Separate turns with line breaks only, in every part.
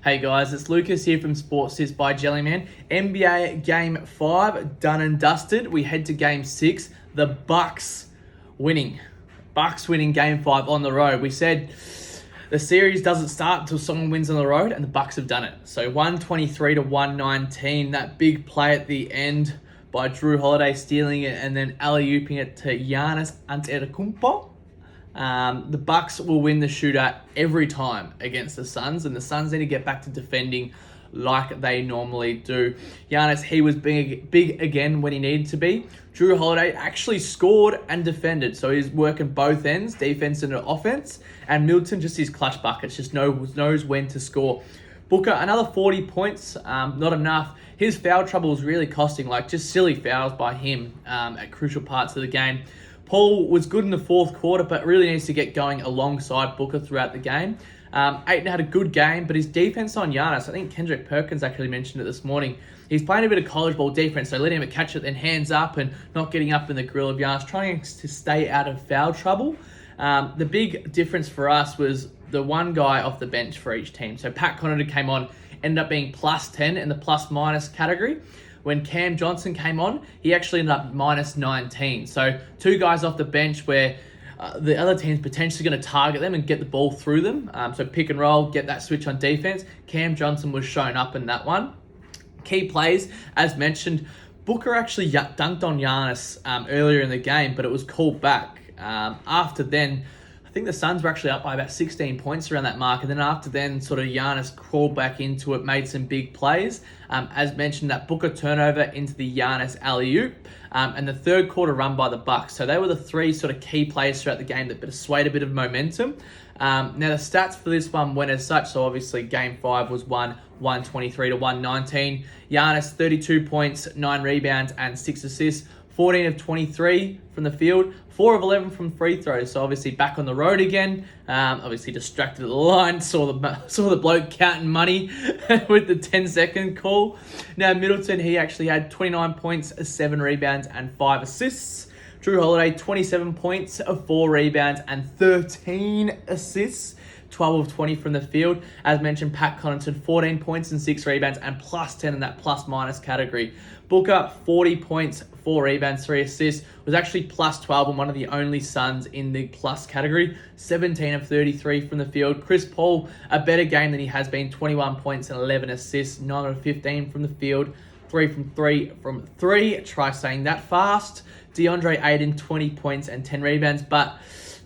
Hey guys, it's Lucas here from Sports Tips by Jellyman. NBA Game 5 done and dusted. We head to Game 6. The Bucks winning. Bucks winning Game 5 on the road. We said the series doesn't start until someone wins on the road, and the Bucks have done it. So 123 to 119. That big play at the end by Jrue Holiday stealing it and then alley-ooping it to Giannis Antetokounmpo. The Bucks will win the shootout every time against the Suns, and the Suns need to get back to defending like they normally do. Giannis, he was big again when he needed to be. Jrue Holiday actually scored and defended, so he's working both ends, defense and offense. And Middleton, just his clutch buckets, just knows when to score. Booker, another 40 points, not enough. His foul trouble was really costing, just silly fouls by him at crucial parts of the game. Paul was good in the fourth quarter, but really needs to get going alongside Booker throughout the game. Ayton had a good game, but his defense on Giannis, I think Kendrick Perkins actually mentioned it this morning. He's playing a bit of college ball defense, so letting him catch it, then hands up and not getting up in the grill of Giannis, trying to stay out of foul trouble. The big difference for us was the one guy off the bench for each team. So P.Connaughton came on, ended up being plus 10 in the plus-minus category. When C.Johnson came on, he actually ended up minus 19. So two guys off the bench where the other team's potentially going to target them and get the ball through them. So pick and roll, get that switch on defense. C.Johnson was shown up in that one. Key plays, as mentioned, Booker actually dunked on Giannis earlier in the game, but it was called back. After then, I think the Suns were actually up by about 16 points around that mark. And then after then, sort of Giannis crawled back into it, made some big plays. As mentioned, that Booker turnover into the Giannis alley-oop. And the third quarter run by the Bucks. So they were the three sort of key plays throughout the game that swayed a bit of momentum. Now the stats for this one went as such. So obviously Game 5 was 123 to 119. Giannis, 32 points, 9 rebounds and 6 assists. 14 of 23 from the field, 4 of 11 from free throws. So obviously back on the road again. Obviously distracted at the line. Saw the bloke counting money with the 10-second call. Now Middleton, he actually had 29 points, 7 rebounds and 5 assists. Jrue Holiday, 27 points, 4 rebounds and 13 assists. 12 of 20 from the field. As mentioned, P.Connaughton, 14 points and 6 rebounds and plus 10 in that plus-minus category. Booker, 40 points, 4 rebounds, 3 assists. Was actually plus 12 and one of the only Suns in the plus category. 17 of 33 from the field. Chris Paul, a better game than he has been. 21 points and 11 assists. 9 of 15 from the field. 3 from 3. Try saying that fast. DeAndre Ayton, 20 points and 10 rebounds. But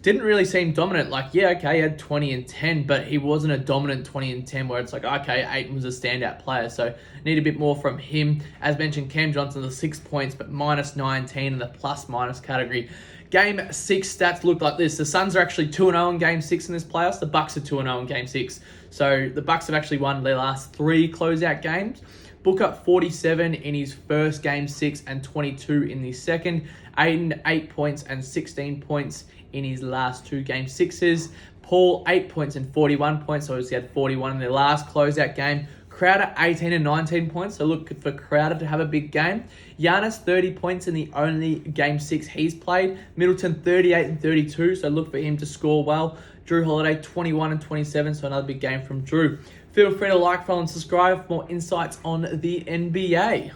didn't really seem dominant. He had 20 and 10, but he wasn't a dominant 20 and 10 where it's okay, Ayton was a standout player. So need a bit more from him. As mentioned, C.Johnson, the 6 points, but minus 19 in the plus-minus category. Game 6 stats look like this. The Suns are actually 2-0 in Game 6 in this playoffs. The Bucks are 2-0 in Game 6. So the Bucks have actually won their last 3 closeout games. Booker, 47 in his first Game 6 and 22 in the second. Ayton, 8 points and 16 points in his last 2 Game 6s. Paul, 8 points and 41 points. So obviously had 41 in their last closeout game. Crowder, 18 and 19 points. So look for Crowder to have a big game. Giannis, 30 points in the only Game 6 he's played. Middleton, 38 and 32. So look for him to score well. Jrue Holiday, 21 and 27. So another big game from Jrue. Feel free to like, follow, and subscribe for more insights on the NBA.